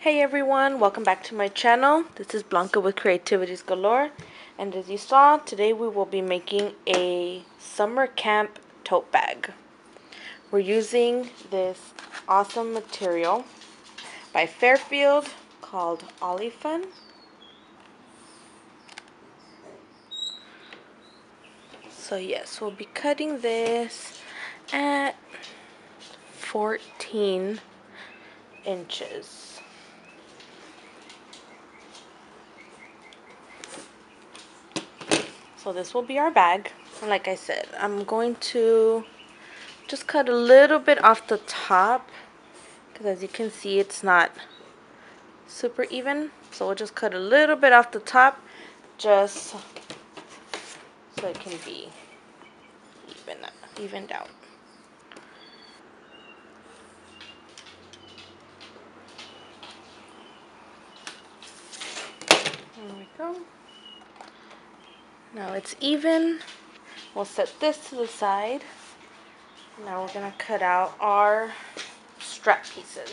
Hey everyone, welcome back to my channel. This is Blanca with Creativities Galore, and as you saw, today we will be making a summer camp tote bag. We're using this awesome material by Fairfield called Olifin. So yes, we'll be cutting this at 14 inches. So this will be our bag. And like I said, I'm going to just cut a little bit off the top because as you can see it's not super even. So we'll just cut a little bit off the top just so it can be evened out. There we go. Now it's even. We'll set this to the side. Now we're going to cut out our strap pieces.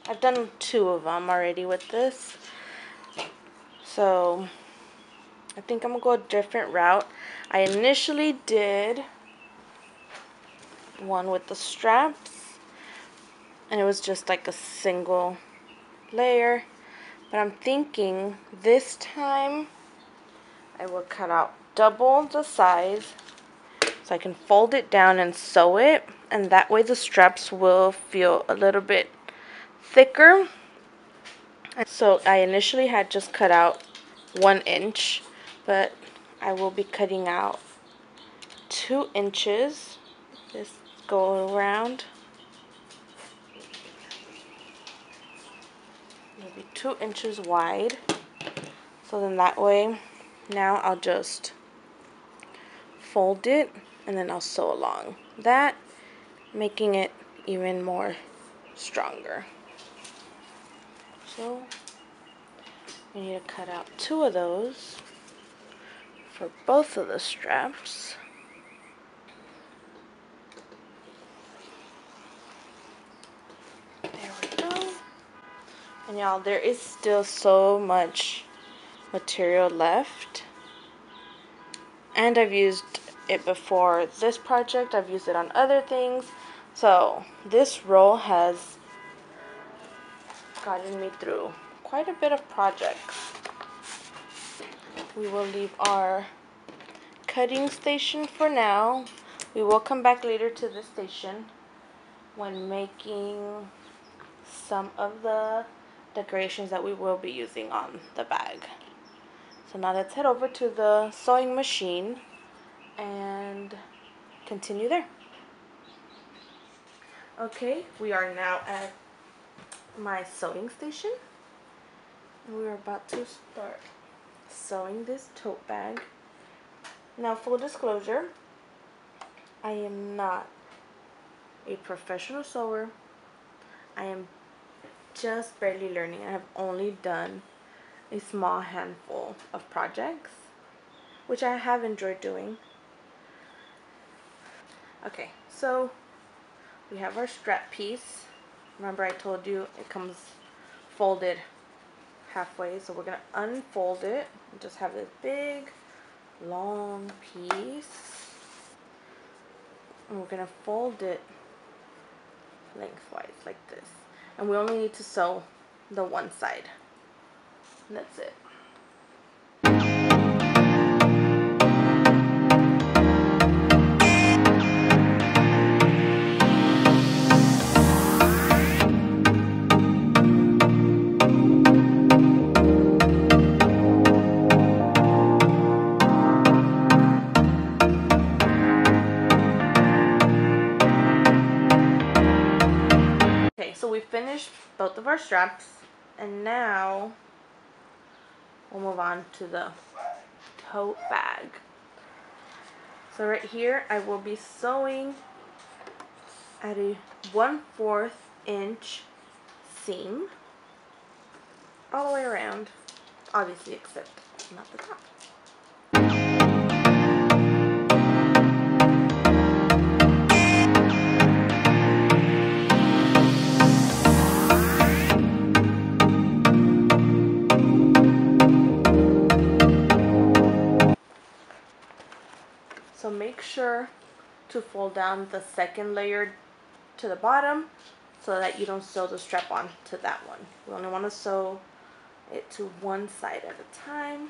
I've done 2 of them already with this. So I think I'm going to go a different route. I initially did one with the straps, and it was just like a single layer. But I'm thinking this time I will cut out double the size so I can fold it down and sew it, and that way the straps will feel a little bit thicker. So I initially had just cut out 1 inch, but I will be cutting out 2 inches. Just go around. It'll be 2 inches wide. So then that way, now I'll just fold it and then I'll sew along that, making it even more stronger. So we need to cut out 2 of those for both of the straps. There we go. And y'all, there is still so much material left, and I've used it before this project. I've used it on other things, so this roll has gotten me through quite a bit of projects. We will leave our cutting station for now. We will come back later to this station when making some of the decorations that we will be using on the bag. So now let's head over to the sewing machine and continue there. Okay, we are now at my sewing station, and we're about to start sewing this tote bag. Now, full disclosure, I am not a professional sewer. I am just barely learning. I have only done a small handful of projects, which I have enjoyed doing. Okay, so we have our strap piece. Remember I told you it comes folded halfway, so we're going to unfold it and just have this big long piece, and we're going to fold it lengthwise like this, and we only need to sew the one side. And that's it. Okay, so we finished both of our straps, and now we'll move on to the tote bag. So right here I will be sewing at a 1/4 inch seam all the way around, obviously except not the top. sure to fold down the second layer to the bottom so that you don't sew the strap on to that one. We only want to sew it to one side at a time.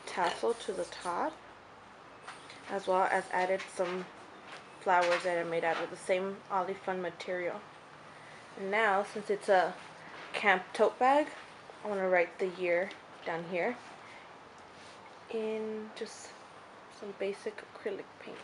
Tassel to the top, as well as added some flowers that are made out of the same olive fun material. And now, since it's a camp tote bag, I want to write the year down here in just some basic acrylic paint.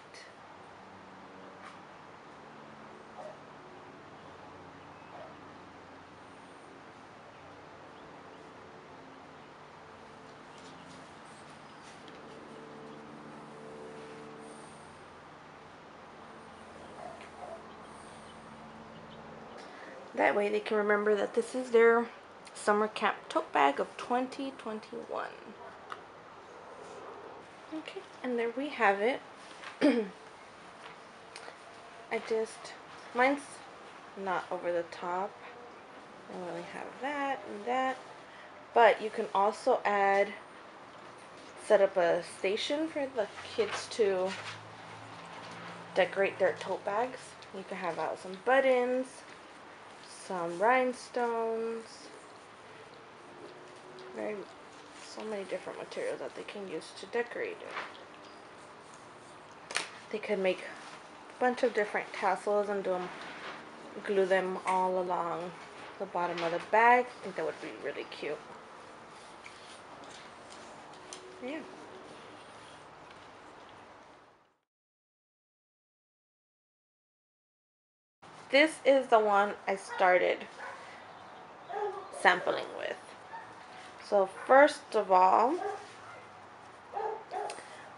That way they can remember that this is their summer camp tote bag of 2021. Okay, and there we have it. Mine's not over the top. I only have that and that. But you can also set up a station for the kids to decorate their tote bags. You can have out some buttons, some rhinestones, so many different materials that they can use to decorate it. They could make a bunch of different tassels and glue them all along the bottom of the bag. I think that would be really cute. Yeah. This is the one I started sampling with. So first of all,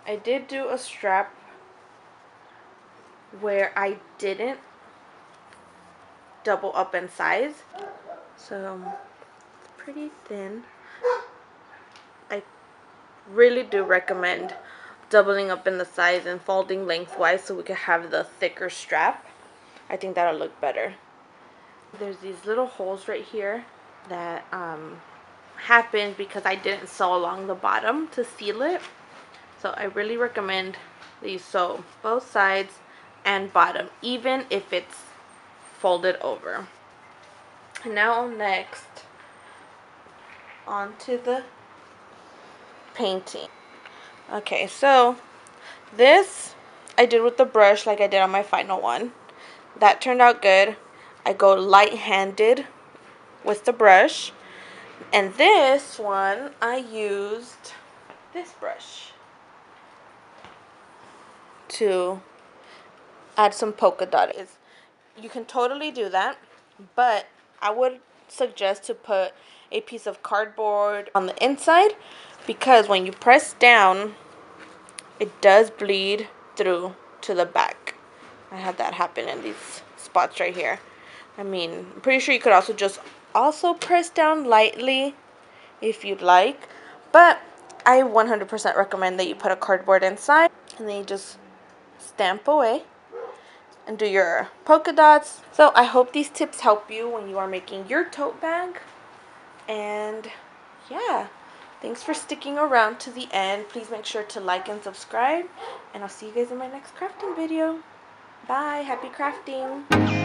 I did do a strap where I didn't double up in size. So it's pretty thin. I really do recommend doubling up in the size and folding lengthwise so we can have the thicker strap. I think that'll look better. There's these little holes right here that happened because I didn't sew along the bottom to seal it. So I really recommend that you sew both sides and bottom, even if it's folded over. Now next, onto the painting. Okay, so this I did with the brush like I did on my final one. That turned out good. I go light-handed with the brush. And this one, I used this brush to add some polka dot. You can totally do that, but I would suggest to put a piece of cardboard on the inside, because when you press down, it does bleed through to the back. I had that happen in these spots right here. I mean, I'm pretty sure you could also press down lightly if you'd like, but I 100% recommend that you put a cardboard inside and then you just stamp away. and do your polka dots. So I hope these tips help you when you are making your tote bag. And yeah, thanks for sticking around to the end. Please make sure to like and subscribe, and I'll see you guys in my next crafting video. Bye. Happy crafting.